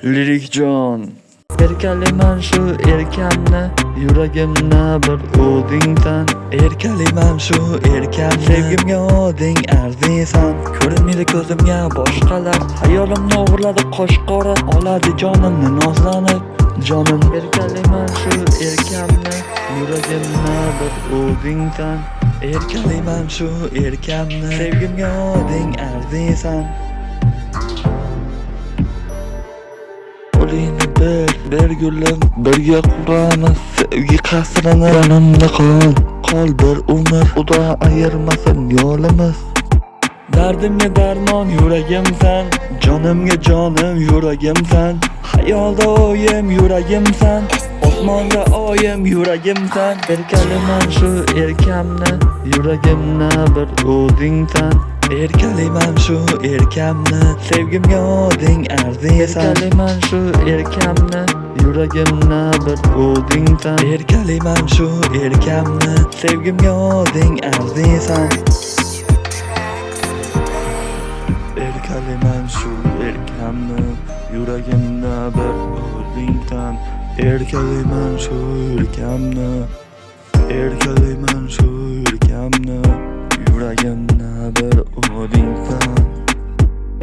Lirikjon erkaliman shu erkamni yuragimni bir o'dingdan erkaliman shu erkamni sevgimga oding arziysan ko'rinmaydi ko'zimga boshqalar hayolimni o'g'irladi qosh qora oladi jonimni nozlanib jonim erkaliman shu erkamni yuragimni bir o'dingdan erkaliman shu erkamni sevgimga oding arziysan qo'lingni ber gulim birga quramiz sevgi qasrini yonimda qol bir umr xudo ayirmasin yo'limiz dardimga darmon yuragimsan jonimga jonim yuragimsan hayolda o'yim yuragimsan osmonga oyim yuragimsan erkaliman shu erkamni yuragimni bir o'dingdan erkaliman shu erkamni sevgimga oding arziysan erkaliman shu erkamni yuragimni bir o'dingdan erkaliman shu erkamni sevgimga oding arziysan erkaliman shu erkamni yuragimni bir o'dingdan erkaliman shu erkamni erkaliman shu erkamni yuragimni bir o'dingdan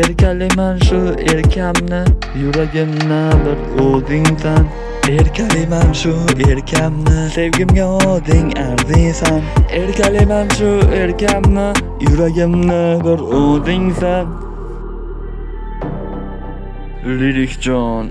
erkaliman shu erkamni yuragimni bir o'dingdan erkaliman shu erkamni sevgimga oding arziysan erkaliman shu erkamni yuragimni bir o'dingdan Lirikjon